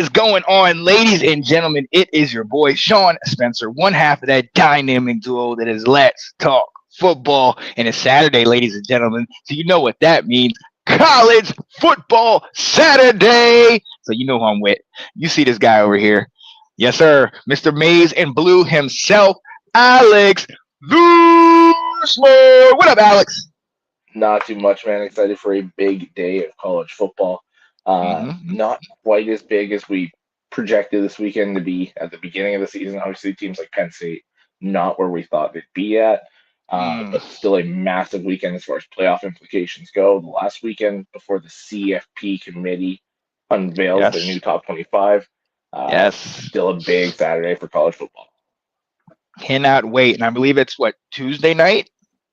is going on, ladies and gentlemen? It is your boy Sean Spencer, one half of that dynamic duo that is Let's Talk Football. And it's Saturday, ladies and gentlemen. So you know what that means. College Football Saturday. So you know who I'm with. You see this guy over here. Yes, sir. Mr. Maize and Blue himself, Alex Loosemore. What up, Alex? Not too much, man. Excited for a big day of college football. Mm-hmm. Not quite as big as we projected this weekend to be at the beginning of the season. Obviously, teams like Penn State, not where we thought they'd be at, Mm. but still a massive weekend as far as playoff implications go. The last weekend before the CFP committee unveils their new Yes. top 25, Yes. still a big Saturday for college football. Cannot wait. And I believe it's what, Tuesday night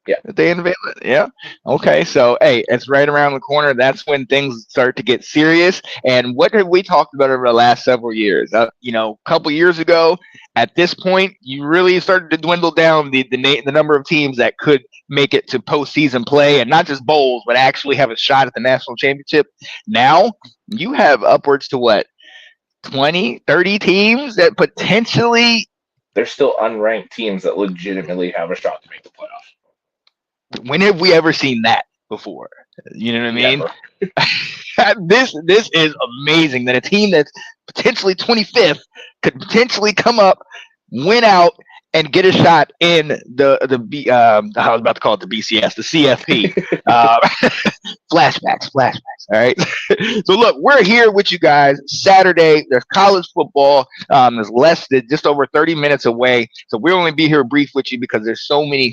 Yeah. that they unveil it? Yeah. Okay. So, hey, it's right around the corner. That's when things start to get serious. And what have we talked about over the last several years? A couple years ago, at this point, you really started to dwindle down the number of teams that could make it to postseason play and not just bowls, but actually have a shot at the national championship. Now, you have upwards to what? 20, 30 teams that potentially. There's still unranked teams that legitimately have a shot to make the playoffs. When have we ever seen that before? You know what I mean? Never. This is amazing that a team that's potentially 25th could potentially come up, win out, and get a shot in I was about to call it the BCS, the CFP. Flashbacks. All right. So look, we're here with you guys Saturday. There's college football. There's less than just over 30 minutes away. So we'll only be here brief with you because there's so many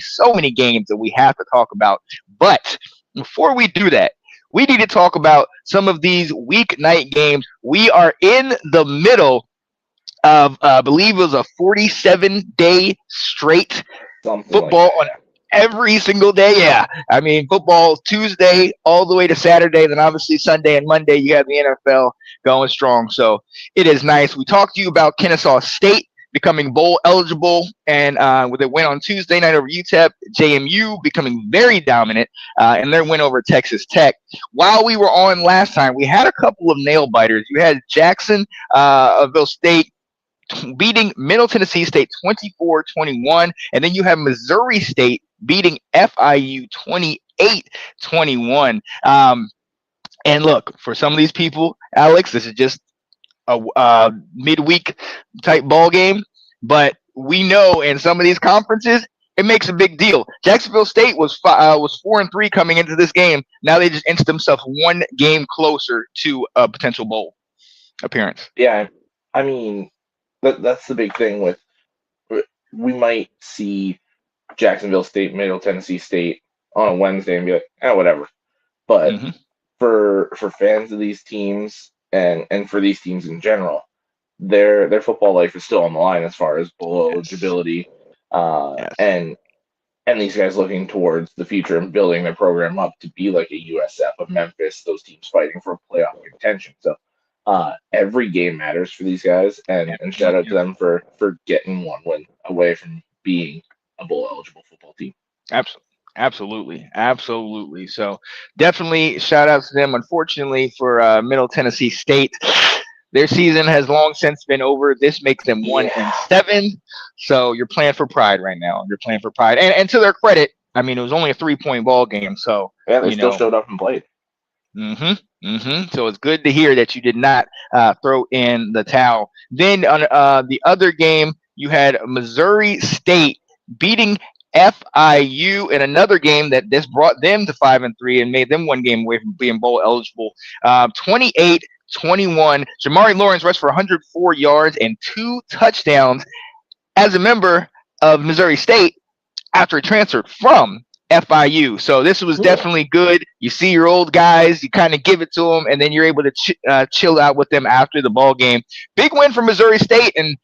games that we have to talk about. But before we do that, we need to talk about some of these weeknight games. We are in the middle of, I believe it was a 47-day straight Something football like on every single day. Yeah. I mean, football Tuesday all the way to Saturday. Then obviously Sunday and Monday, you have the NFL going strong. So it is nice. We talked to you about Kennesaw State becoming bowl eligible, and with it went on Tuesday night over UTEP, JMU becoming very dominant in their win over Texas Tech. While we were on last time, we had a couple of nail biters. You had Jacksonville State beating Middle Tennessee State 24-21, and then you have Missouri State beating FIU 28-21. And look, for some of these people, Alex, this is just a midweek type ball game, but we know in some of these conferences it makes a big deal. Jacksonville State was 4-3 coming into this game. Now they just inched themselves one game closer to a potential bowl appearance. Yeah, I mean that's the big thing with we might see Jacksonville State, Middle Tennessee State on a Wednesday and be like, whatever. But for fans of these teams and for these teams in general, their football life is still on the line as far as bowl eligibility, and these guys looking towards the future and building their program up to be like a USF, a Memphis, those teams fighting for playoff contention. So every game matters for these guys, and shout out to them for getting one win away from being a bowl eligible football team. Absolutely. So definitely shout out to them. Unfortunately for Middle Tennessee State, their season has long since been over. This makes them 1-7. So you're playing for pride right now. You're playing for pride, and to their credit, I mean it was only a 3-point ball game. So yeah, they still showed up and played. So it's good to hear that you did not throw in the towel. Then on the other game, you had Missouri State beating FIU in another game that this brought them to 5-3 and made them one game away from being bowl eligible. 28-21. Jamari Lawrence rushed for 104 yards and 2 touchdowns as a member of Missouri State after he transferred from FIU. So this was definitely good. You see your old guys, you kind of give it to them, and then you're able to chill out with them after the ball game. Big win for Missouri State, and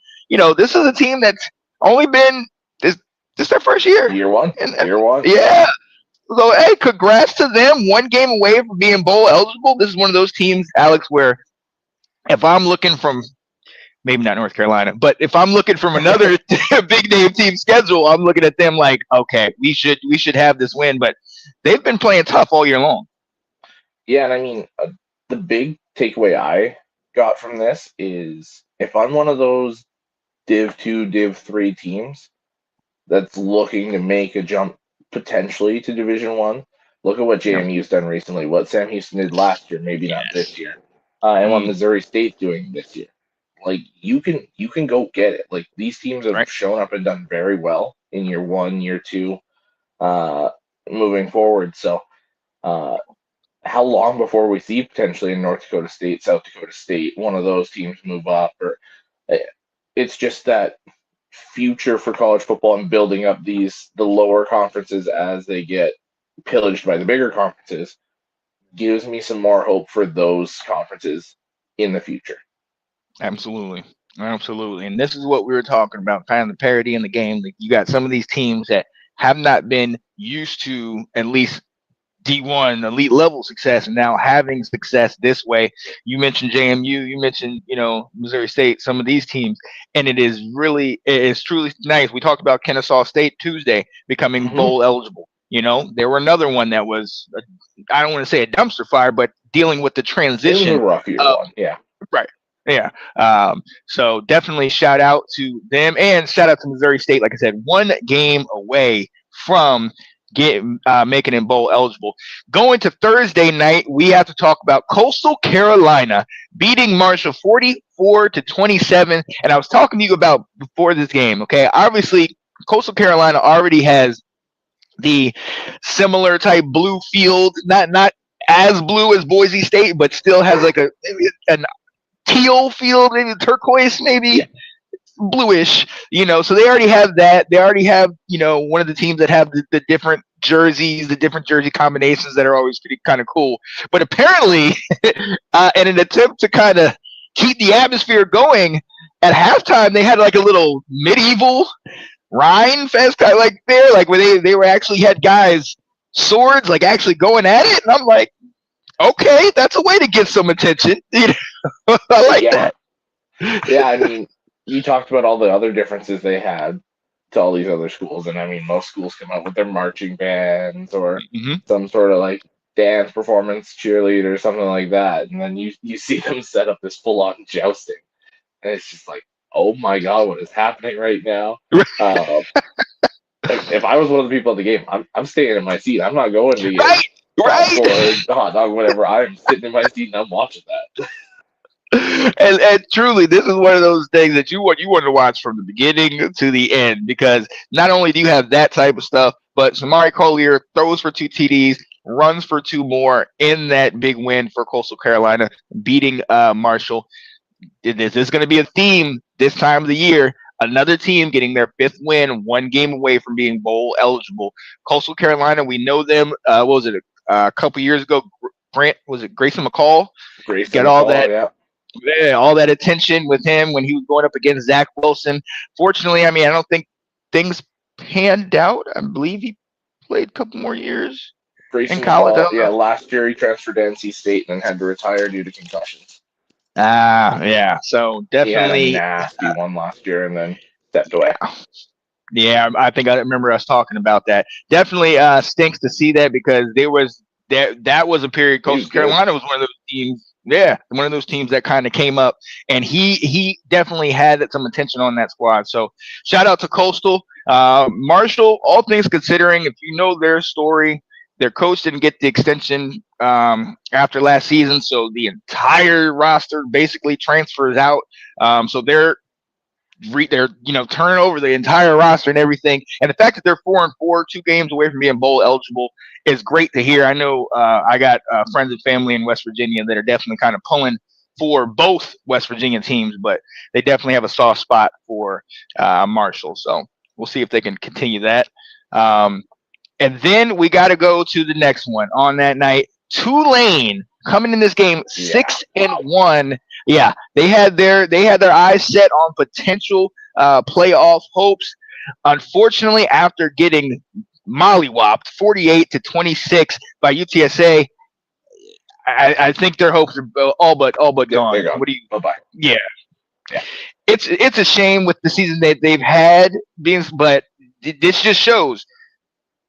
this is a team that's only been this their first year. Year one. Yeah. So hey, congrats to them. One game away from being bowl eligible. This is one of those teams, Alex, where if I'm looking from maybe not North Carolina, but if I'm looking from another big name team schedule, I'm looking at them like, okay, we should have this win. But they've been playing tough all year long. Yeah, and I mean, the big takeaway I got from this is if I'm one of those Div 2, Div 3 teams that's looking to make a jump potentially to Division 1, look at what Yep. JMU's done recently, what Sam Houston did last year, maybe not this Yes. year, and what Missouri State's doing this year. Like you can go get it. Like these teams have Right. shown up and done very well in year 1, year 2, uh, moving forward. So uh, how long before we see potentially in North Dakota State, South Dakota State, one of those teams move up? Or eh, it's just that future for college football and building up the lower conferences as they get pillaged by the bigger conferences gives me some more hope for those conferences in the future. Absolutely. Absolutely. And this is what we were talking about, kind of the parity in the game. Like you got some of these teams that have not been used to at least D1 elite level success and now having success this way. You mentioned JMU, you mentioned, Missouri State, some of these teams, and it's truly nice. We talked about Kennesaw State Tuesday becoming Mm-hmm. bowl eligible. There were another one that was, I don't want to say a dumpster fire, but dealing with the It was a transition rough year of one, yeah. right. Yeah. So definitely shout out to them and shout out to Missouri State. Like I said, one game away from making it bowl eligible. Going to Thursday night, we have to talk about Coastal Carolina beating Marshall 44-27. And I was talking to you about before this game. Okay, obviously Coastal Carolina already has the similar type blue field, not as blue as Boise State, but still has like an teal field, maybe turquoise, maybe Yeah. bluish. So they already have that. They already have, one of the teams that have the different jerseys, the different jersey combinations that are always pretty kind of cool. But apparently, in an attempt to kind of keep the atmosphere going, at halftime they had like a little medieval Rhine fest kind of like there, like where they were actually had guys swords like actually going at it, and I'm like, okay, that's a way to get some attention. I like Yeah. that. Yeah, I mean, you talked about all the other differences they had to all these other schools, and I mean, most schools come out with their marching bands or Mm-hmm. some sort of like dance performance, cheerleader, something like that, and then you see them set up this full on jousting, and it's just like, oh my god, what is happening right now? Uh, if I was one of the people at the game, I'm staying in my seat. I'm not going to get Right, right. popcorn, hot dog, whatever. I'm sitting in my seat and I'm watching that. And truly, this is one of those things that you want to watch from the beginning to the end, because not only do you have that type of stuff, but Samari Collier throws for 2 TDs, runs for 2 more in that big win for Coastal Carolina, beating Marshall. This is going to be a theme this time of the year. Another team getting their 5th win, 1 game away from being bowl eligible. Coastal Carolina, we know them. What was it? A couple years ago, Grayson McCall? Grayson Get all McCall, that yeah. Yeah, all that attention with him when he was going up against Zach Wilson. Fortunately, I mean, I don't think things panned out. I believe he played a couple more years in Grayson college. I McCall, don't yeah, know. last year he transferred to NC State and then had to retire due to concussions. Yeah. So He had a definitely, nasty one last year and then stepped away. yeah. Yeah, I think I remember us talking about that. Definitely stinks to see that, because that was a period. He was Coastal good. Carolina was one of those teams. Yeah, one of those teams that kind of came up, and he definitely had some attention on that squad. So shout out to Coastal. Marshall, all things considering, if you know their story, their coach didn't get the extension after last season, so the entire roster basically transfers out. So they're turning over the entire roster and everything, and the fact that they're 4-4, 2 games away from being bowl eligible is great to hear. I know I got friends and family in West Virginia that are definitely kind of pulling for both West Virginia teams, but they definitely have a soft spot for Marshall. So we'll see if they can continue that. And then we got to go to the next one on that night. Tulane coming in this game 6-1. Yeah, they had their eyes set on potential playoff hopes. Unfortunately, after getting mollywopped 48-26 by UTSA, I think their hopes are all but They're gone. gone. What do you? Bye-bye. Yeah, Yeah. it's a shame with the season that they've had, but this just shows,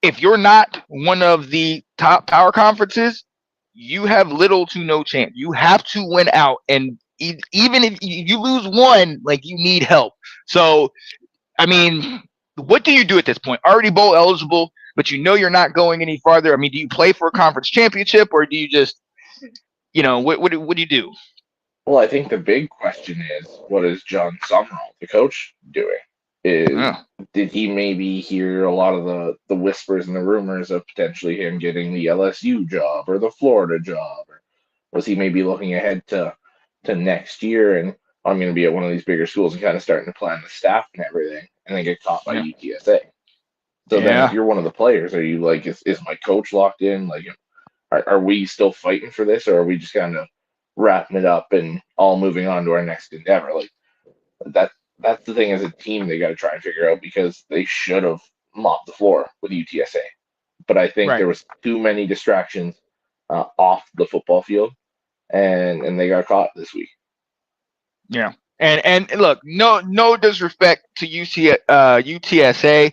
if you're not one of the top power conferences, you have little to no chance. You have to win out, and even if you lose one, like you need help. So I mean, what do you do at this point? Already bowl eligible, but you know you're not going any farther. I mean, do you play for a conference championship, or do you just, what do you do? Well, I think the big question is, what is John Summerall, the coach, doing? Is Yeah, Did he maybe hear a lot of the whispers and the rumors of potentially him getting the LSU job or the Florida job? Or was he maybe looking ahead to next year and I'm going to be at one of these bigger schools and kind of starting to plan the staff and everything, and then get caught by yeah, UTSA? So then, if yeah, you're one of the players, are you like, is my coach locked in? Like, are we still fighting for this, or are we just kind of wrapping it up and all moving on to our next endeavor? Like that. That's the thing as a team they got to try and figure out because they should have mopped the floor with UTSA, but I think right. there was too many distractions off the football field, and they got caught this week. Yeah. And look, no disrespect to UTSA.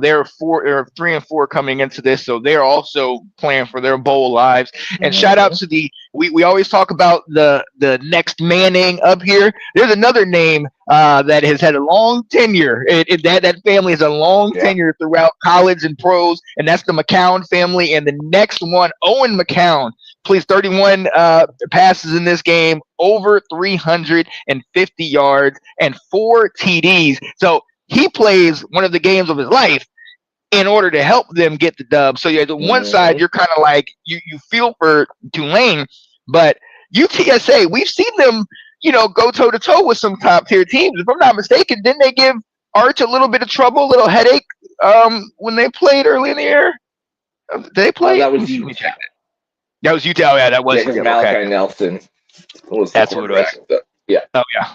They're 3-4 coming into this, so they're also playing for their bowl lives. And shout out Mm-hmm. to we always talk about the next Manning up here. There's another name that has had a long tenure. That family has a long Yeah. tenure throughout college and pros, and that's the McCown family. And the next one, Owen McCown, plays 31 passes in this game, over 350 yards, and 4 TDs. So he plays one of the games of his life in order to help them get the dub. So yeah, the one side Mm-hmm. you're kind of like you feel for Tulane, but UTSA, we've seen them, go toe to toe with some top tier teams. If I'm not mistaken, didn't they give Arch a little bit of trouble, a little headache when they played early in the year? Did they play? That Let was me see. Let me check UTEP. that. That was Utah. Oh, yeah, that Yeah, was because Utah. Okay, Malachi Nelson was the that's who it quarterback. was. So, yeah. Oh yeah.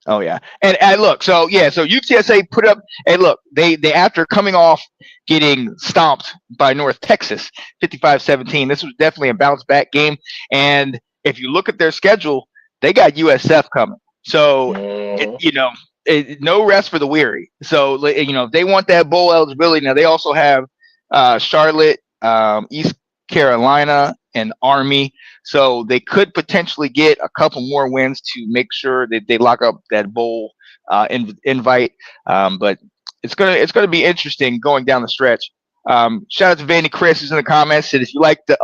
Oh yeah, and look, so yeah, so UTSA put up. Hey, look, they after coming off getting stomped by North Texas, 55-17. This was definitely a bounce back game, and if you look at their schedule, they got USF coming. So it, Mm-hmm. you know, no rest for the weary. So if they want that bowl eligibility, now they also have Charlotte, East Carolina, and Army. So they could potentially get a couple more wins to make sure that they lock up that bowl invite. But it's gonna be interesting going down the stretch. Shout out to Vanny Chris who's in the comments said if you like the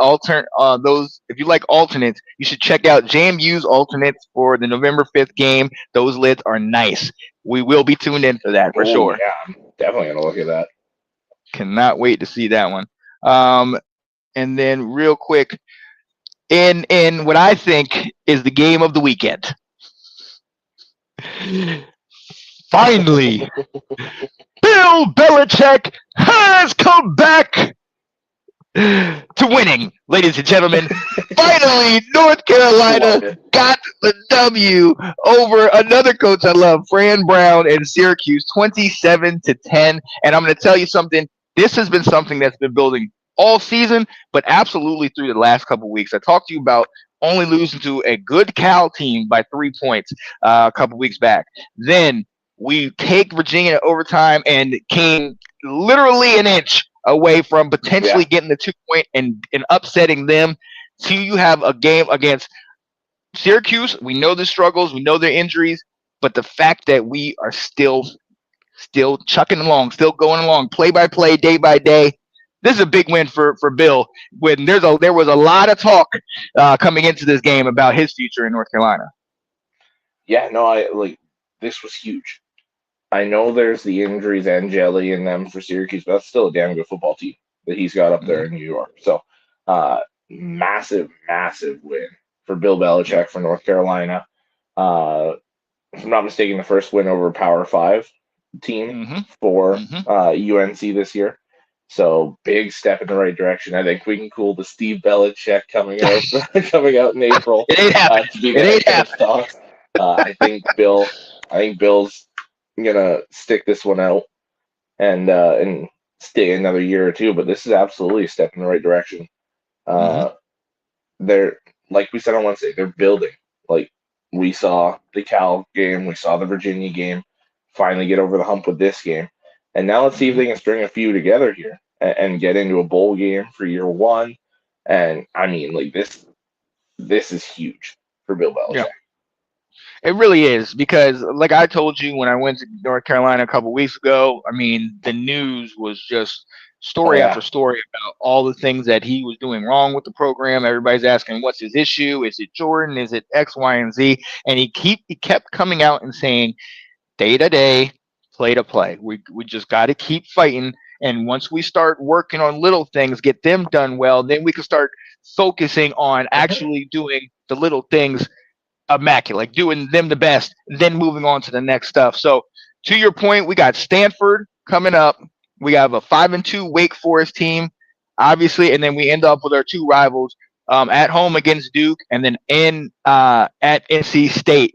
if you like alternates, you should check out JMU's alternates for the November 5th game. Those lids are nice. We will be tuned in for that for Oh sure. yeah, I'm definitely gonna look at that. Cannot wait to see that one. And then real quick, in what I think is the game of the weekend. Finally, Bill Belichick has come back to winning, ladies and gentlemen. Finally, North Love Carolina it. got the W over another coach I love, Fran Brown in Syracuse, 27-10. And I'm going to tell you something. This has been something that's been building all season, but absolutely through the last couple of weeks. I talked to you about only losing to a good Cal team by 3 points a couple weeks back. Then we take Virginia to overtime and came literally an inch away from potentially Yeah. getting the 2 point and upsetting them. So you have a game against Syracuse. We know the struggles, we know their injuries, but the fact that we are still chucking along, still going along, play by play, day by day. This is a big win for Bill. When there was a lot of talk coming into this game about his future in North Carolina. Yeah, no, I like this was huge. I know there's the injuries and jelly in them for Syracuse, but that's still a damn good football team that he's got up there Mm-hmm. in New York. So, massive, massive win for Bill Yeah. Belichick for North Carolina. Uh, if I'm not mistaken, the first win over a Power Five team Mm-hmm. for Mm-hmm. UNC this year. So big step in the right direction. I think we can cool the Steve Belichick coming out coming out in April It ain't happening. to be the It head ain't coach happening. talks. I think Bill. I think Bill's gonna stick this one out and stay another year or two. But this is absolutely a step in the right direction. Mm-hmm. Uh, they're like we said on Wednesday, they're building. Like we saw the Cal game, we saw the Virginia game, finally get over the hump with this game, and now let's see if Mm-hmm. they can string a few together here and get into a bowl game for year one. And I mean, like this is huge for Bill Yeah. Belichick. It really is because, like I told you when I went to North Carolina a couple weeks ago, I mean, the news was just Oh story yeah. after story about all the things that he was doing wrong with the program. Everybody's asking, what's his issue? Is it Jordan? Is it X, Y, and Z? And he kept coming out and saying, day to day, play to play. We just got to keep fighting. And once we start working on little things, get them done well, then we can start focusing on actually doing the little things immaculate, like doing them the best, then moving on to the next stuff. So to your point, we got Stanford coming up. We have a 5-2 Wake Forest team, obviously, and then we end up with our two rivals at home against Duke, and then in at NC State.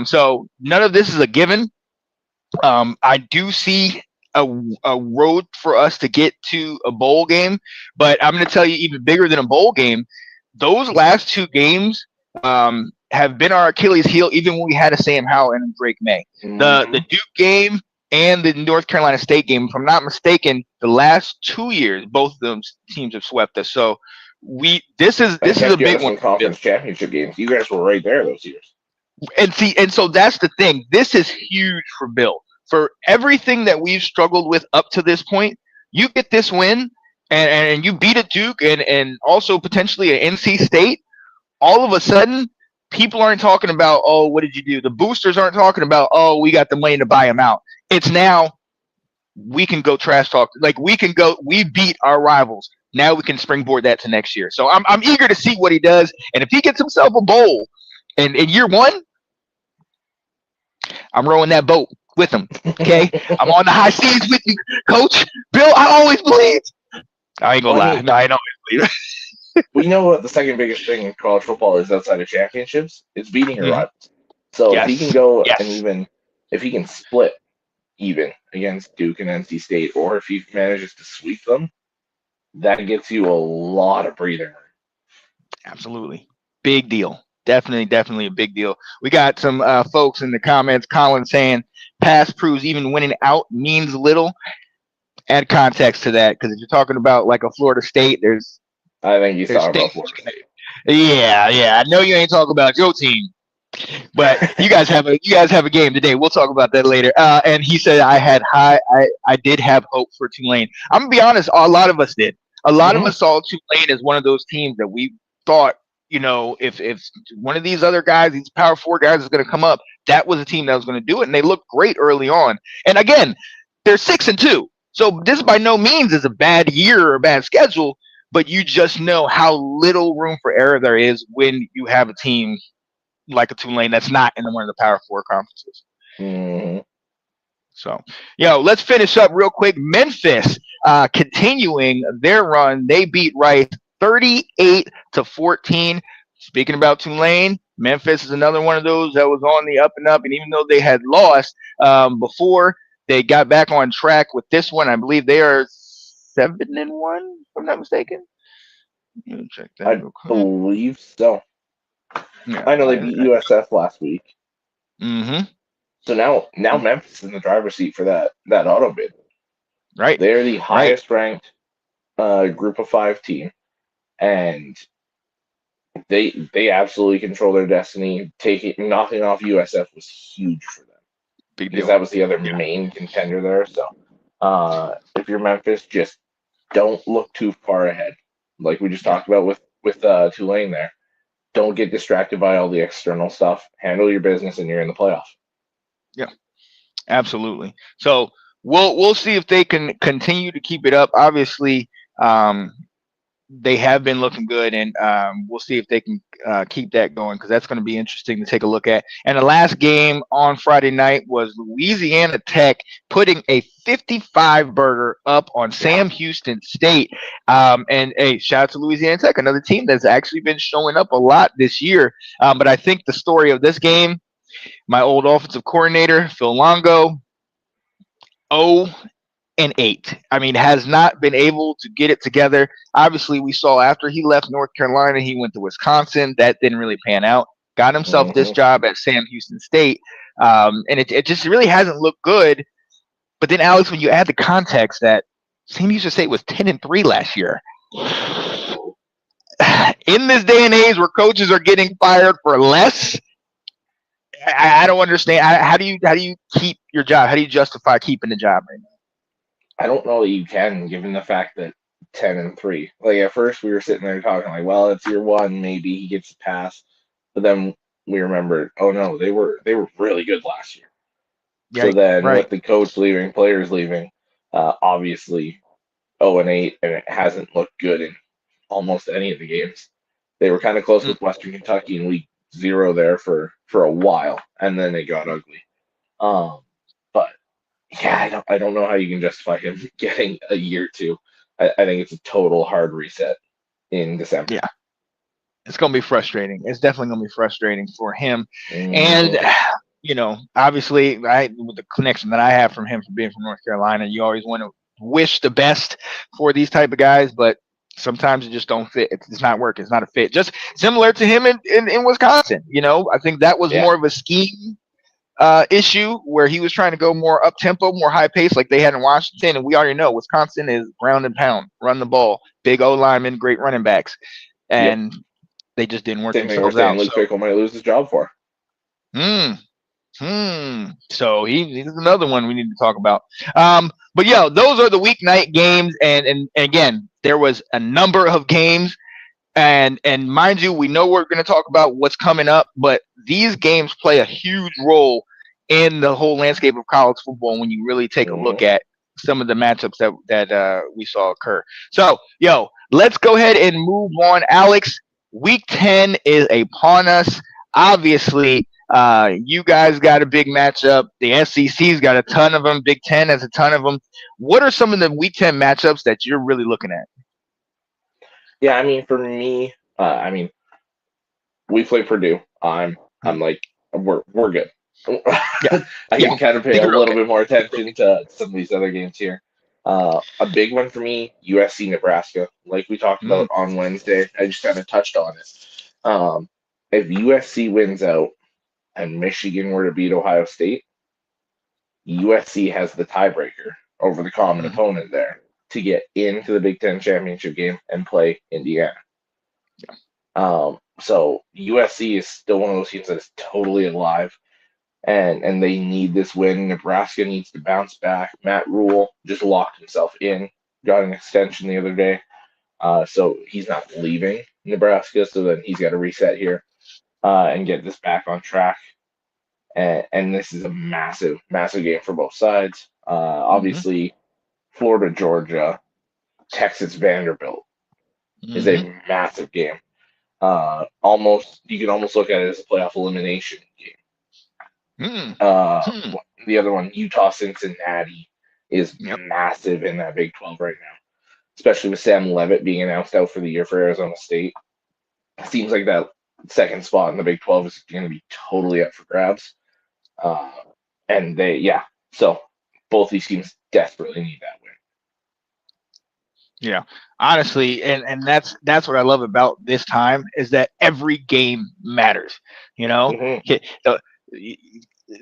So none of this is a given. I do see a road for us to get to a bowl game, but I'm going to tell you even bigger than a bowl game. Those last two games have been our Achilles heel, even when we had a Sam Howell and a Drake May. The Hmm. Duke game and the North Carolina State game, if I'm not mistaken, the last 2 years, both of those teams have swept us. So we And this is a kept you out big of one some for Bill. conference championship games. You guys were right there those years. And see, and so that's the thing. This is huge for Bill. For everything that we've struggled with up to this point, you get this win and you beat a Duke and also potentially an NC State. All of a sudden, people aren't talking about, oh, what did you do? The boosters aren't talking about, oh, we got the money to buy him out. It's now we can go trash talk. Like we beat our rivals. Now we can springboard that to next year. So I'm eager to see what he does. And if he gets himself a bowl and in year one, I'm rowing that boat with him. Okay, I'm on the high seas with you, Coach Bill. I always believed. I ain't gonna Well, I lie. mean, No, I always believe. we know what the second biggest thing in college football is outside of championships. It's beating your Mm-hmm. rivals. So if he can Yes. go and Yes. even if he can split even against Duke and NC State, or if he manages to sweep them, that gets you a lot of breathing room. Absolutely. Big deal. Definitely a big deal. We got some folks in the comments, Colin saying past proves even winning out means little. Add context to that because if you're talking about like a Florida State, I think he's there's talking things. about Florida State. Yeah. I know you ain't talking about your team, but you guys have a game today. We'll talk about that later. And he said I did have hope for Tulane. I'm gonna be honest, a lot of us did. A lot of Hmm. us saw Tulane as one of those teams that we thought, if one of these other guys, these Power Four guys, is going to come up, that was a team that was going to do it, and they looked great early on. And again, they're 6-2, so this by no means is a bad year or a bad schedule. But you just know how little room for error there is when you have a team like a Tulane that's not in one of the Power Four conferences. Hmm. So, let's finish up real quick. Memphis continuing their run. They beat Rice 38-14. Speaking about Tulane, Memphis is another one of those that was on the up and up. And even though they had lost before, they got back on track with this one. I believe they are 7-1, if I'm not mistaken. Let me check that I real quick. believe so. Yeah. I know they beat USF last week. Mm-hmm. So now Memphis is in the driver's seat for that auto bid. Right. They're the Right. highest ranked group of five team, and they absolutely control their destiny. Knocking off USF was huge for them Big because deal. that was the other Yeah. main contender there. So if you're Memphis, just don't look too far ahead, like we just Yeah. talked about with Tulane there. Don't get distracted by all the external stuff. Handle your business, and you're in the playoff. Yeah. Absolutely. So we'll see if they can continue to keep it up. Obviously, um, they have been looking good, and we'll see if they can keep that going because that's going to be interesting to take a look at. And the last game on Friday night was Louisiana Tech putting a 55 burger up on Yeah. Sam Houston State. And hey, shout out to Louisiana Tech, another team that's actually been showing up a lot this year. But I think the story of this game, my old offensive coordinator Phil Longo, 0-8. I mean, has not been able to get it together. Obviously, we saw after he left North Carolina, he went to Wisconsin. That didn't really pan out. Got himself this Hmm. job at Sam Houston State, and it just really hasn't looked good. But then, Alex, when you add the context that Sam Houston State was 10-3 last year, in this day and age where coaches are getting fired for less, I don't understand. How do you keep your job? How do you justify keeping the job right I don't know that you can, given the fact that 10-3. Like at first, we were sitting there talking like, well, it's year one, maybe he gets a pass, but then we remembered, oh no, they were really good last year. now? So Right, then, right. with the coach leaving, players leaving, obviously 0-8, and it hasn't looked good in almost any of the games. They were kind of close Mm, with Western Kentucky in week zero there for a while, and then it got ugly. Um, but yeah, I don't know how you can justify him getting a year two. I think it's a total hard reset in December. yeah, it's gonna be frustrating. It's definitely gonna be frustrating for him, and Hmm. obviously, with the connection that I have from him from being from North Carolina, you always want to wish the best for these type of guys, but sometimes it just don't fit. It's not working. It's not a fit. Just similar to him in Wisconsin. I think that was Yeah, more of a scheme issue where he was trying to go more up tempo, more high pace, like they had in Washington. And we already know Wisconsin is ground and pound, run the ball, big O linemen, great running backs, yep. and they just didn't work Same thing we're themselves saying out. Luke So, Fickle might lose his job for. mm, so he's another one we need to talk about. But those are the weeknight games, and again, there was a number of games. And mind you, we know we're going to talk about what's coming up, but these games play a huge role in the whole landscape of college football when you really take a look Hmm. at some of the matchups that we saw occur. So, let's go ahead and move on. Alex, week 10 is upon us. Obviously, you guys got a big matchup. The SEC's got a ton of them. Big 10 has a ton of them. What are some of the week 10 matchups that you're really looking at? Yeah, I mean, for me, we play Purdue. I'm Hmm. like we're good. Yeah, I yeah. can kind of I pay think a you're little okay. bit more attention to some of these other games here. A big one for me, USC Nebraska. Like we talked Mm, about on Wednesday, I just kind of touched on it. If USC wins out and Michigan were to beat Ohio State, USC has the tiebreaker over the common mhm. opponent there to get into the Big Ten championship game and play Indiana. So USC is still one of those teams that is totally alive, and they need this win. Nebraska needs to bounce back. Matt Rule just locked himself in, got an extension the other day, so he's not leaving Nebraska. So then he's got to reset here and get this back on track. And this is a massive, massive game for both sides. Mhm. Obviously, Florida, Georgia, Texas, Vanderbilt is a Mhm. massive game. Almost you can almost look at it as a playoff elimination game. Mm. Uh, Hmm. the other one, Utah, Cincinnati, is Yep. massive in that Big 12 right now, especially with Sam Levitt being announced out for the year for Arizona State. Seems like that second spot in the Big 12 is going to be totally up for grabs. Uh, and yeah, so both these teams desperately need that Yeah. Honestly, and that's what I love about this time is that every game matters. You know, win. Hmm. Okay,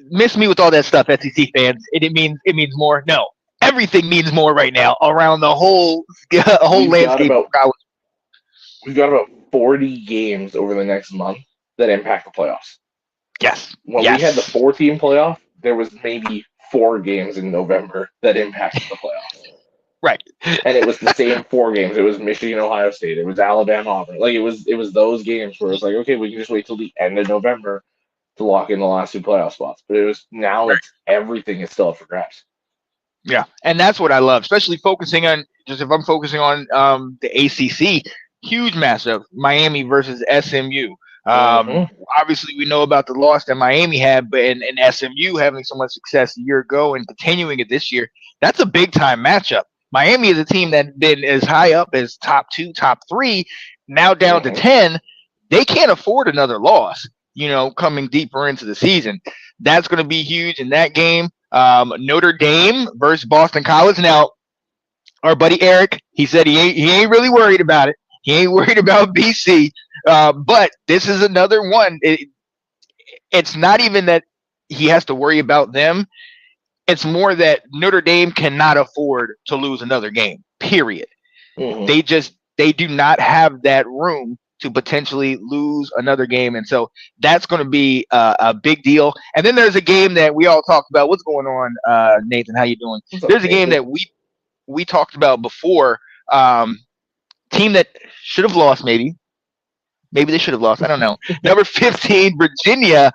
miss me with all that stuff, SEC fans. It means more. No, everything means more right now around the whole whole We've got landscape of about college. we've got about 40 games over the next month that impact the playoffs. Yes. When we had the Yes. 4 team playoff, there was maybe 4 games in November that impacted the playoffs. Right. And it was the same 4 games. It was Michigan, Ohio State. It was Alabama, Auburn. Like it was those games where it was like, okay, we can just wait till the end of November to lock in the last 2 playoff spots. But it was now Right. it's everything is still up for grabs. Yeah, and that's what I love, especially focusing on just if I'm focusing on the ACC, huge matchup, Miami versus SMU. Hmm. Obviously, we know about the loss that Miami had, but and SMU having so much success a year ago and continuing it this year, that's a big time matchup. Miami is a team that's been as high up as top two, top three, now down to Hmm. 10. They can't afford another loss. Coming deeper into the season, that's going to be huge in that game. Notre Dame versus Boston College. Now, our buddy Eric, he said he ain't really worried about it. He ain't worried about BC. But this is another one. It's not even that he has to worry about them. It's more that Notre Dame cannot afford to lose another game. Period. Hmm. They do not have that room to potentially lose another game, and so that's going to be a big deal. And then there's a game that we all talked about. What's going on, Nathan? How you doing? What's up, There's a game Nathan? that we talked about before. Um, Team that should have lost, maybe they should have lost. I don't know. Number 15, Virginia,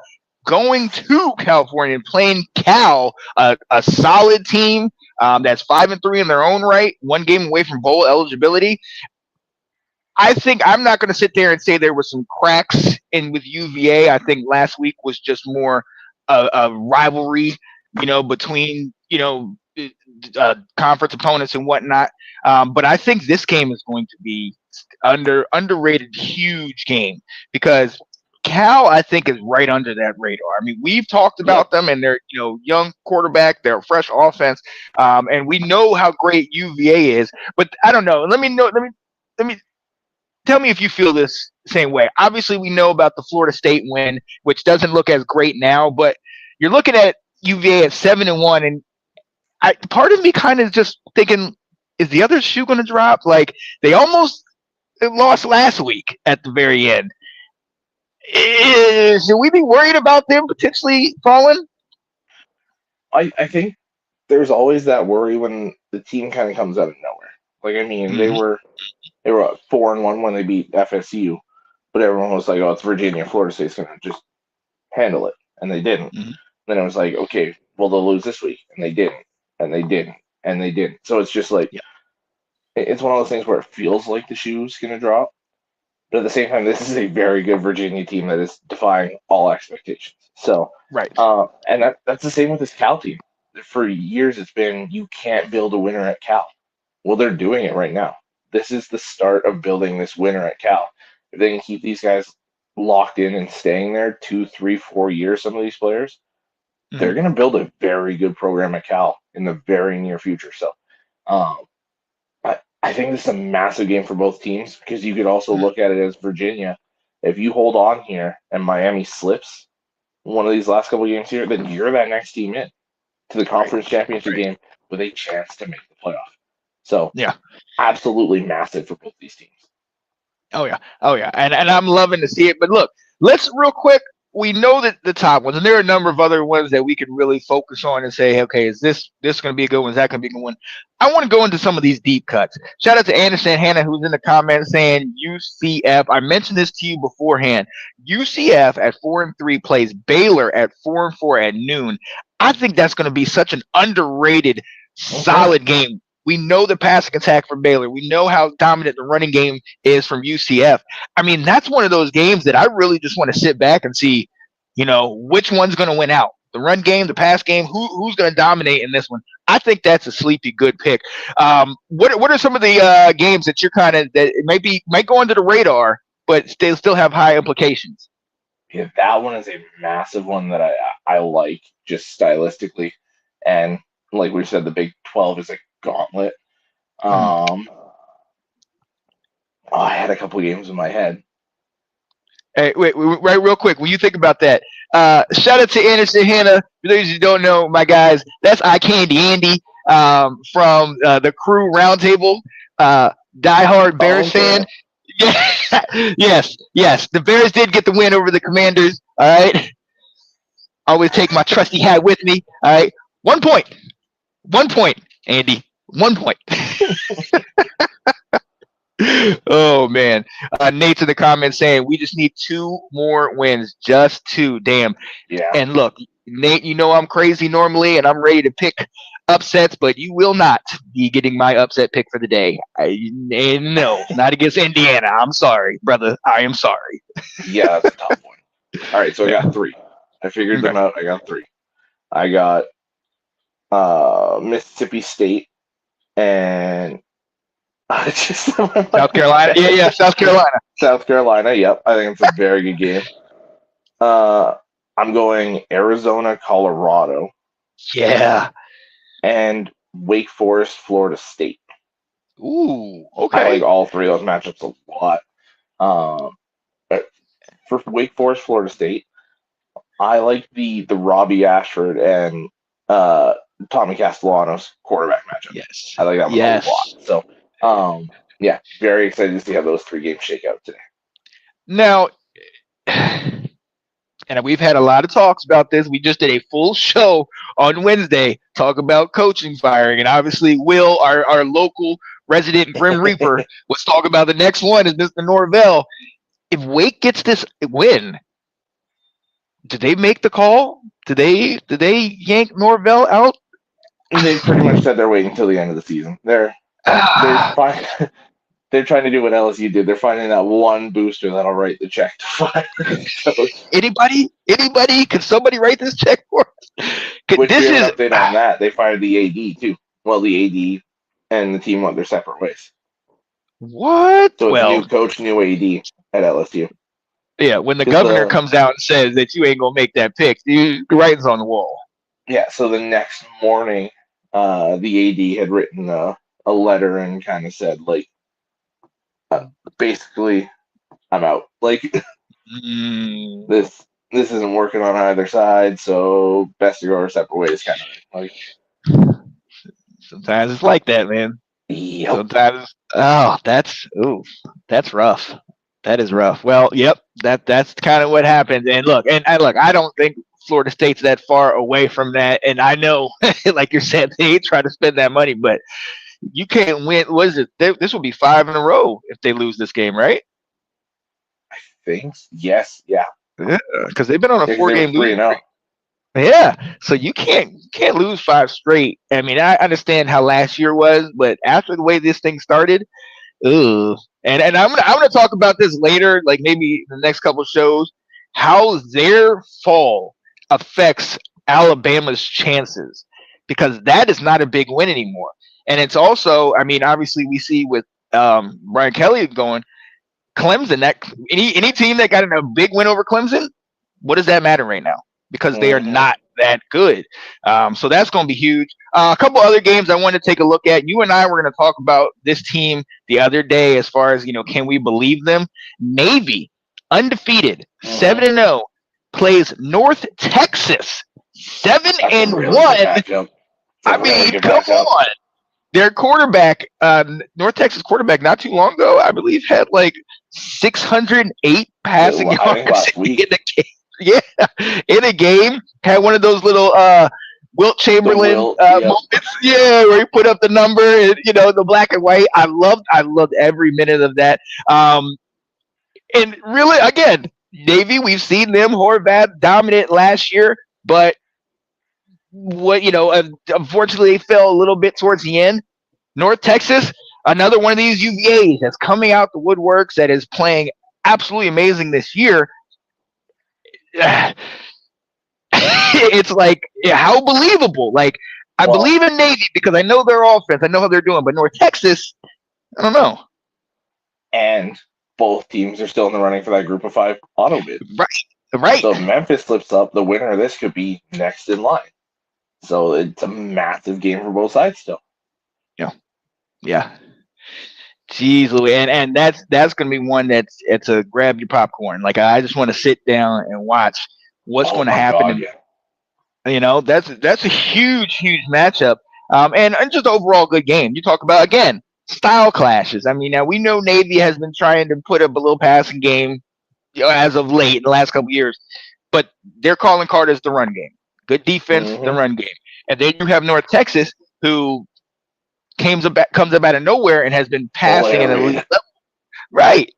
going to California and playing Cal, a solid team that's 5-3 in their own right, one game away from bowl eligibility. I think I'm not going to sit there and say there were some cracks in with UVA. I think last week was just more a rivalry, between conference opponents and whatnot. But I think this game is going to be underrated, huge game because Cal, I think, is right under that radar. I mean, we've talked Yep. about them and their young quarterback, their fresh offense, and we know how great UVA is. But I don't know. Let me tell me if you feel this same way. Obviously, we know about the Florida State win, which doesn't look as great now, but you're looking at UVA at 7-1, and part of me kind of just thinking, is the other shoe going to drop? Like they almost lost last week at the very end. Should we be worried about them potentially falling? I think there's always that worry when the team kind of comes out of nowhere. Like I mean, they Mm-hmm. were 4-1 when they beat FSU, but everyone was like, "Oh, it's Virginia. Florida State's gonna just handle it," and they didn't. Mm-hmm. Then it was like, "Okay, well they'll lose this week," and they didn't, and they didn't, and they didn't. So it's just like Yeah. it's one of those things where it feels like the shoe's gonna drop, but at the same time, this is a very good Virginia team that is defying all expectations. So, Right. and that's the same with this Cal team. For years, it's been you can't build a winner at Cal. Well, they're doing it right now. This is the start of building this winner at Cal. If they can keep these guys locked in and staying there 2, 3, 4 years, some of these players, they're Mm-hmm. going to build a very good program at Cal in the very near future. So, um, I think this is a massive game for both teams because you could also look at it as Virginia. If you hold on here and Miami slips one of these last couple of games here, then you're that next team in to the Right. conference championship Right. game with a chance to make the playoff. So, Yeah. absolutely massive for both these teams. Oh yeah, oh yeah, and I'm loving to see it. But look, let's real quick. We know that the top ones, and there are a number of other ones that we could really focus on and say, okay, is this going to be a good one? Is that going to be a good one? I want to go into some of these deep cuts. Shout out to Anderson Hannah, who's in the comments saying UCF. I mentioned this to you beforehand. UCF at 4-3 plays Baylor at 4-4 at noon. I think that's going to be such an underrated, solid game. We know the passing attack for Baylor. We know how dominant the running game is from UCF. I mean, that's one of those games that I really just want to sit back and see, which one's going to win out. The run game, the pass game, who's going to dominate in this one? I think that's a sleepy good pick. What are some of the games that you're kind of that might go under the radar, but still have high implications? Yeah, that one is a massive one that I like just stylistically, and like we said, the Big 12 is a gauntlet. Mm. I had a couple games in my head. Hey, wait, right, real quick. When you think about that, shout out to Anderson Hannah. For those who don't know, my guys, that's Eye Candy Andy from the Crew Roundtable, diehard Bears fan. Yeah, yes. The Bears did get the win over the Commanders. All right. Always take my trusty hat with me. All right. 1 point. 1 point, Andy. 1 point. Oh man, Nate's in the comments saying we just need 2 more wins, just 2. Damn. Yeah. And look, Nate, I'm crazy normally, and I'm ready to pick upsets, but you will not be getting my upset pick for the day. No, not against Indiana. I'm sorry, brother. I am sorry. Yeah, that's a tough one. All right, so I Yeah. got 3. I figured them Okay. out. I got 3. I got Mississippi State and South Carolina. Yeah, South Carolina. South Carolina. Yep, I think it's a very good game. I'm going Arizona, Colorado, Yeah. and Wake Forest, Florida State. Ooh. I Okay. like all 3 of those matchups a lot. But for Wake Forest, Florida State, I like the Robbie Ashford and Tommy Castellanos quarterback matchup. Yes. I like that one Yes. a lot. So, yeah, very excited to see how those 3 games shake out today. Now, and we've had a lot of talks about this. We just did a full show on Wednesday talk about coaching firing, and obviously Will, our local resident Grim Reaper, was talking about the next one is Mr. Norvell. If Wake gets this win, do they make the call? Do they yank Norvell out? They pretty much said they're waiting until the end of the season. They're Ah, fine. They're trying to do what LSU did. They're finding that one booster that'll write the check to fire his coach. anybody? Can somebody write this check for us? Which we This have an is update on that. They fired the AD too. Well, the AD and the team went their separate ways. what? So it's new Well, coach, new AD at LSU. yeah. When the Because governor comes out and says that you ain't gonna make that pick, the writing's on the wall. so the next morning, the AD had written a letter and kind of said like, basically, I'm out. Like Mm, this isn't working on either side, so best to go our separate ways. Kind of like, sometimes it's like that, man. yep. Sometimes, oh, that's rough. That is rough. Well, yep, that's kind of what happens. And look, I don't think Florida State's that far away from that. And I know, like you're saying, they ain't trying to spend that money, but you can't win. What is it? This will be 5 in a row if they lose this game, right? Things, yes, yeah, Yeah, because they've been on a because they were four-game three losing and zero. streak. Yeah, so you can't lose five straight. I mean, I understand how last year was, but after the way this thing started, ugh. And I'm gonna talk about this later, like maybe the next couple shows, how their fall affects Alabama's chances because that is not a big win anymore. And it's also, I mean, obviously we see with Brian Kelly going Clemson that any team that got a big win over Clemson, what does that matter right now? Because they are Mm-hmm. not that good. So that's going to be huge. A couple other games I want to take a look at. You and I were going to talk about this team the other day as far as, can we believe them? Navy, undefeated, Mm-hmm. 7-0, plays North Texas, 7 That's a and really good 1. matchup. It's a I really mean, good come matchup. on. Their quarterback, North Texas quarterback, not too long ago, I believe, had like 608 passing I think yards last in week a game. Yeah, in a game, had one of those little Wilt the Chamberlain will, yep. moments. Yeah, where he put up the number and the black and white. I loved every minute of that. And really, again, Navy, we've seen them Horvath dominant last year, but unfortunately, they fell a little bit towards the end. North Texas, another one of these UVAs that's coming out the woodworks that is playing absolutely amazing this year. It's like, how believable? Like, I Well, believe in Navy because I know their offense, I know how they're doing, but North Texas, I don't know. and both teams are still in the running for that group of five auto bid. Right, right. So if Memphis slips up, the winner of this could be next in line. So it's a massive game for both sides still. Yeah, yeah. Jeez, Louis, and that's gonna be one that's it's a grab your popcorn. Like I just want to sit down and watch what's Oh going to my happen god, in yeah. that's a huge matchup, and just overall good game. You talk about again style clashes. I mean, now we know Navy has been trying to put up a little passing game as of late in the last couple of years, but their calling card is the run game. Good defense, the Mm-hmm. run game, and then you have North Texas who comes up out of nowhere and has been Full passing air at an raid. elite level. Right,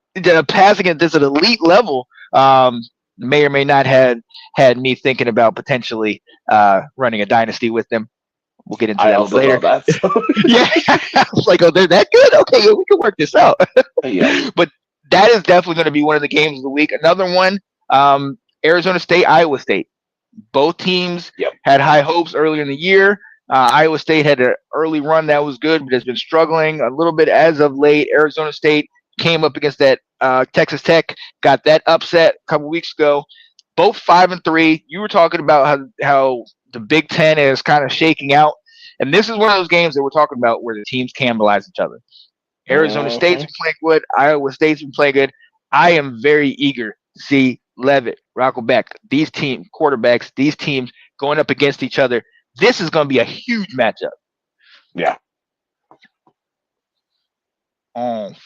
passing at this at elite level. May or may not had me thinking about potentially running a dynasty with them. We'll get into I that a little also later. thought that. So. Yeah, I was like, oh, they're that good. Okay, yeah, we can work this out. Yep. But that is definitely going to be one of the games of the week. Another one, Arizona State, Iowa State. Both teams Yep. had high hopes earlier in the year. Iowa State had an early run that was good, but has been struggling a little bit as of late. Arizona State came up against that Texas Tech, got that upset a couple weeks ago. Both 5-3. You were talking about how the Big Ten is kind of shaking out, and this is one of those games that we're talking about where the teams cannibalize each other. Arizona State's Mm-hmm. been playing good. Iowa State's been playing good. I am very eager to see Levitt, Rockleback, these team quarterbacks, these teams going up against each other. This is going to be a huge matchup. Yeah.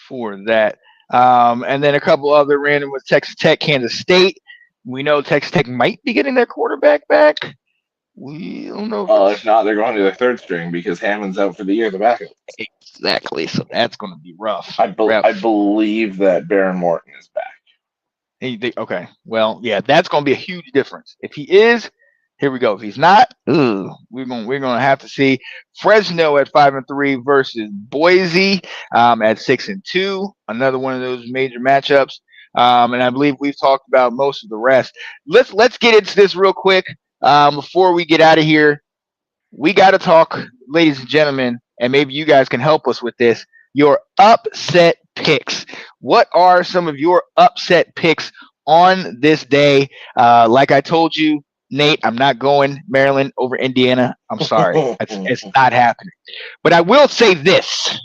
For that. And then a couple other random with Texas Tech, Kansas State. We know Texas Tech might be getting their quarterback back. We don't know if If not, they're going to their third string because Hammond's out for the year. The backup. exactly. So that's going to be rough. I believe that Baron Morton is back. Okay. Well, yeah, that's going to be a huge difference. If he is, here we go. If he's not, we're gonna have to see Fresno at 5-3 versus Boise at 6-2. Another one of those major matchups. And I believe we've talked about most of the rest. Let's get into this real quick before we get out of here. We got to talk, ladies and gentlemen, and maybe you guys can help us with this. Your upset picks. What are some of your upset picks on this day? Like I told you, Nate, I'm not going Maryland over Indiana. I'm sorry. It's not happening. But I will say this.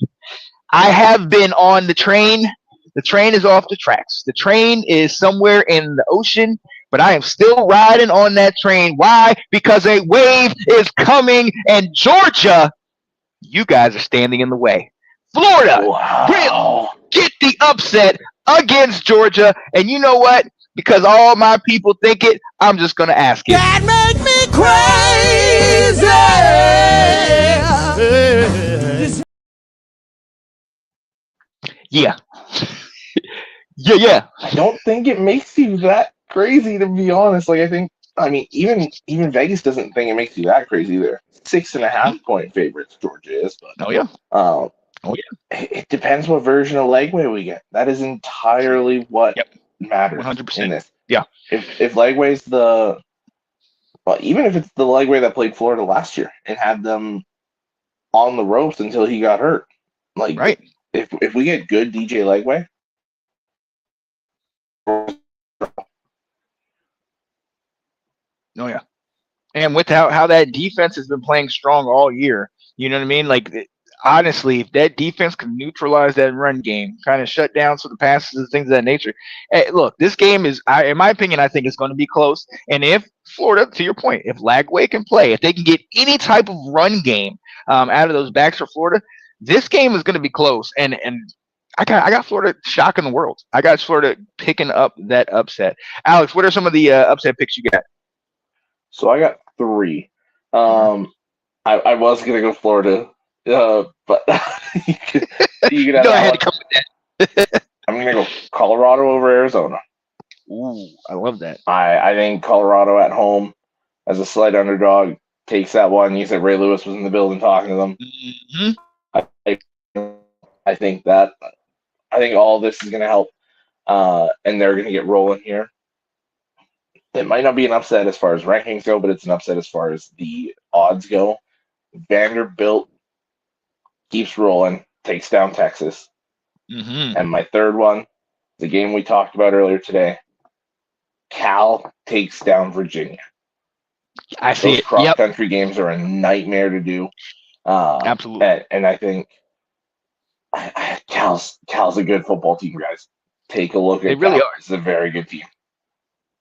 I have been on the train. The train is off the tracks. The train is somewhere in the ocean, but I am still riding on that train. Why? Because a wave is coming, and Georgia, you guys are standing in the way. Florida, Wow. get the upset against Georgia. And you know what? Because all my people think it, I'm just going to ask it. That make me crazy. Yeah. Yeah. I don't think it makes you that crazy, to be honest. Even Vegas doesn't think it makes you that crazy there. 6.5 point favorites, Georgia is, but Oh, yeah. Oh yeah. It depends what version of Legway we get. That is entirely what matters 100%. in this. Yeah. If Legway's even if it's the Legway that played Florida last year and had them on the ropes until he got hurt, right. If we get good DJ Legway. Oh yeah, and with how that defense has been playing strong all year, you know what I mean? Honestly, if that defense can neutralize that run game, kind of shut down some of the passes and things of that nature. Hey, look, this game is, in my opinion, I think it's going to be close. And if Florida, to your point, if Lagway can play, if they can get any type of run game out of those backs for Florida, this game is going to be close. And I got Florida shocking the world. I got Florida picking up that upset. Alex, what are some of the upset picks you got? So I got 3. I was gonna go Florida, but you could have go ahead and come with that. I'm gonna go Colorado over Arizona. Ooh, I love that. I think Colorado at home as a slight underdog takes that one. You said Ray Lewis was in the building talking to them. Mm-hmm. I think all this is gonna help, and they're gonna get rolling here. It might not be an upset as far as rankings go, but it's an upset as far as the odds go. Vanderbilt keeps rolling, takes down Texas. Mm-hmm. And my third one, the game we talked about earlier today, Cal takes down Virginia. I see Those cross-country games are a nightmare to do. Absolutely. And I think Cal's a good football team, guys. Take a look at They really Cal. are. It's a very good team.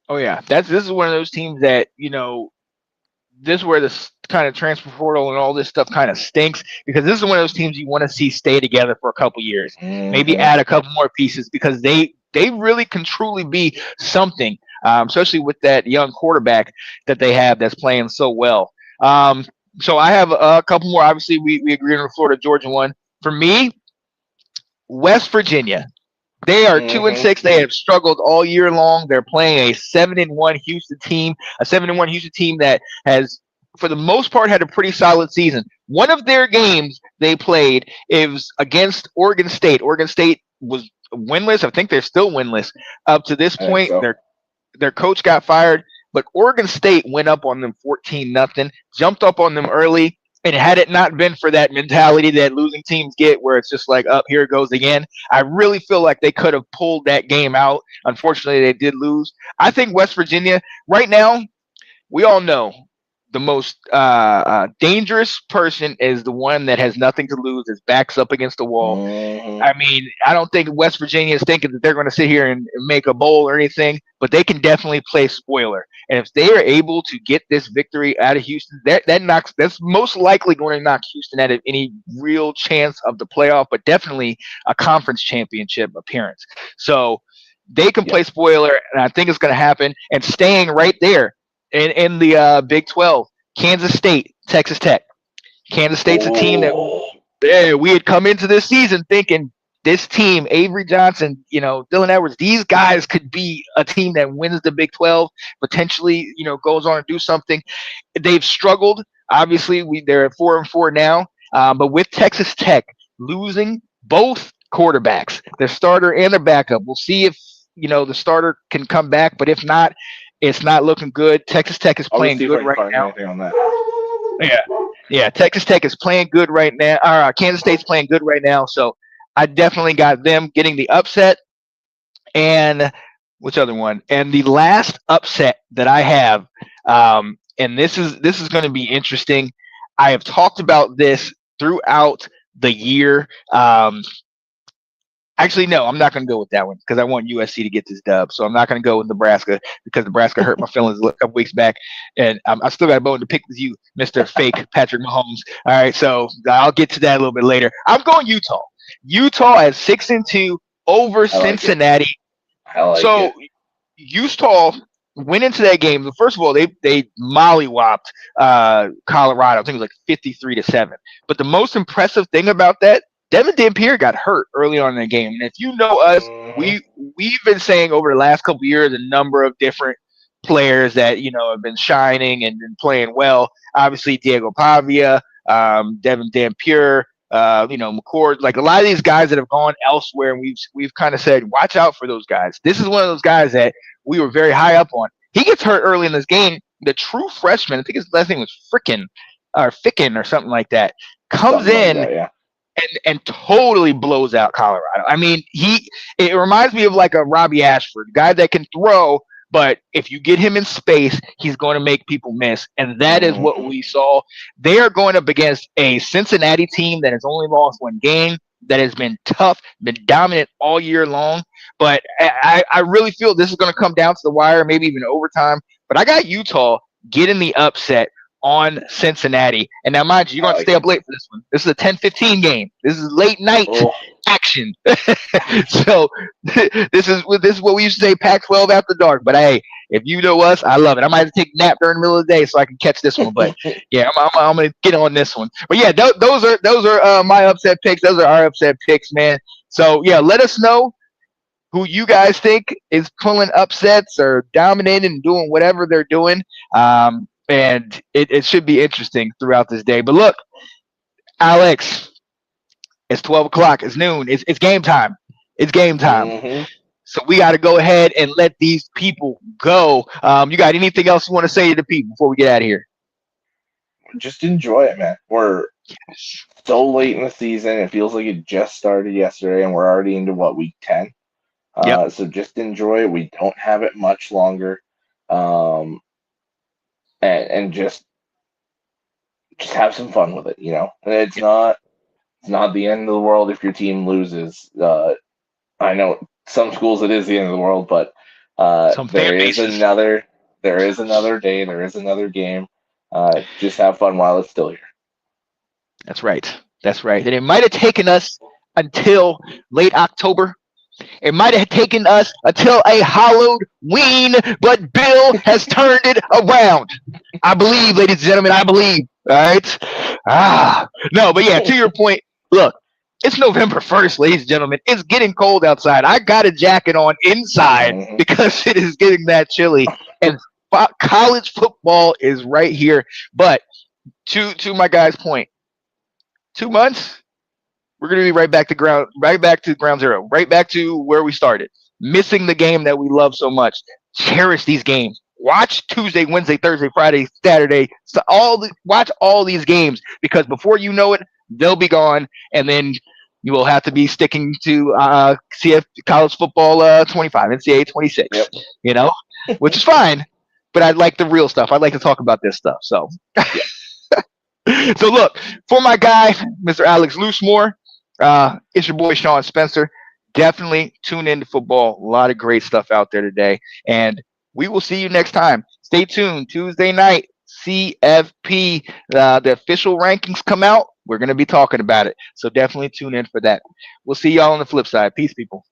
Oh yeah, this is one of those teams that this is where this kind of transfer portal and all this stuff kind of stinks, because this is one of those teams you want to see stay together for a couple years, maybe add a couple more pieces, because they really can truly be something, especially with that young quarterback that they have that's playing so well. So I have a couple more. Obviously, we agree on the Florida Georgia one. For me, West Virginia. They are 2-6. They have struggled all year long. They're playing a 7-1 Houston team, that has, for the most part, had a pretty solid season. One of their games they played is against Oregon State. Oregon State was winless. I think they're still winless up to this point. So. Their coach got fired, but Oregon State went up on them 14-0, jumped up on them early. And had it not been for that mentality that losing teams get, where it's just like, up, here it goes again, I really feel like they could have pulled that game out. Unfortunately, they did lose. I think West Virginia, right now, we all know dangerous person is the one that has nothing to lose, is backs up against the wall. Mhm. I mean, I don't think West Virginia is thinking that they're going to sit here and make a bowl or anything, but they can definitely play spoiler. And if they are able to get this victory out of Houston, that's most likely going to knock Houston out of any real chance of the playoff, but definitely a conference championship appearance. So they can Yep. play spoiler, and I think it's going to happen. And staying right there in the Big 12, Kansas State, Texas Tech. Kansas State's a team that Oh. we had come into this season thinking this team, Avery Johnson, Dylan Edwards, these guys could be a team that wins the Big 12, potentially, goes on to do something. They've struggled. Obviously, they're at 4-4 now. But with Texas Tech losing both quarterbacks, their starter and their backup, we'll see if the starter can come back. But if not, it's not looking good. Texas Tech is I'll playing see if good I can right find now. anything on that. Yeah. Yeah, Texas Tech is playing good right now. Kansas State's playing good right now, so I definitely got them getting the upset. And which other one? And the last upset that I have, and this is going to be interesting. I have talked about this throughout the year. Actually, no, I'm not going to go with that one because I want USC to get this dub. So I'm not going to go with Nebraska because Nebraska hurt my feelings a couple weeks back, and I still got a bone to pick with you, Mister Fake Patrick Mahomes. All right, so I'll get to that a little bit later. I'm going Utah. Utah at 6-2 over I like it. Cincinnati. I like So it. Utah went into that game. First of all, they mollywopped Colorado. I think it was like 53-7. But the most impressive thing about that, Devin Dampier got hurt early on in the game. And if you know us, Mhm. we've been saying over the last couple of years a number of different players that have been shining and been playing well. Obviously, Diego Pavia, Devin Dampier, McCord, like a lot of these guys that have gone elsewhere, and we've kind of said, watch out for those guys. This is one of those guys that we were very high up on. He gets hurt early in this game. The true freshman, I think his last name was Ficken or something like that, comes Something like in that, yeah. and totally blows out Colorado. I mean, it reminds me of like a Robbie Ashford, guy that can throw, but if you get him in space, he's going to make people miss. And that is what Mhm. we saw. They are going up against a Cincinnati team that has only lost one game, that has been tough, been dominant all year long. But I really feel this is going to come down to the wire, maybe even overtime. But I got Utah getting the upset on Cincinnati. And now, mind you, you're I going to like stay up it. late for this one. This is a 10:15 game. This is late night Oh, action. So this is what we used to say, Pac-12 after dark. But hey, if you know us, I love it. I might have to take a nap during the middle of the day so I can catch this one. But yeah, I'm gonna get on this one. But yeah, those are my upset picks. Those are our upset picks, man. So yeah, let us know who you guys think is pulling upsets or dominating and doing whatever they're doing. And it should be interesting throughout this day. But look, Alex, it's 12 o'clock. It's noon. It's game time. It's game time. mhm. So we got to go ahead and let these people go. You got anything else you want to say to the people before we get out of here? Just enjoy it, man. We're so late in the season. It feels like it just started yesterday, and we're already into week 10. Yep. So just enjoy it. We don't have it much longer, um, and just have some fun with it. And it's not the end of the world if your team loses. I know some schools it is the end of the world, but Some fan bases. there is another day, there is another game. Just have fun while it's still here. That's right. That's right. And it might have taken us until late October. It might have taken us until a Halloween, but Bill has turned it around. I believe, ladies and gentlemen, I believe. All right. No, but yeah, to your point, look, it's November 1st, ladies and gentlemen. It's getting cold outside. I got a jacket on inside Mhm. because it is getting that chilly. And college football is right here. But to my guy's point, 2 months, we're going to be right back to ground zero, right back to where we started, missing the game that we love so much. Cherish these games. Watch Tuesday, Wednesday, Thursday, Friday, Saturday. So watch all these games because before you know it, they'll be gone, and then you will have to be sticking to CF college football 25, NCAA 26. Yep. Which is fine. but I like the real stuff. I like to talk about this stuff. So, Yeah. so look, for my guy, Mr. Alex Loosemore, it's your boy Sean Spencer. Definitely tune into football. A lot of great stuff out there today, and we will see you next time. Stay tuned. Tuesday night, CFP, the official rankings come out. We're going to be talking about it, so definitely tune in for that. We'll see y'all on the flip side. Peace, people.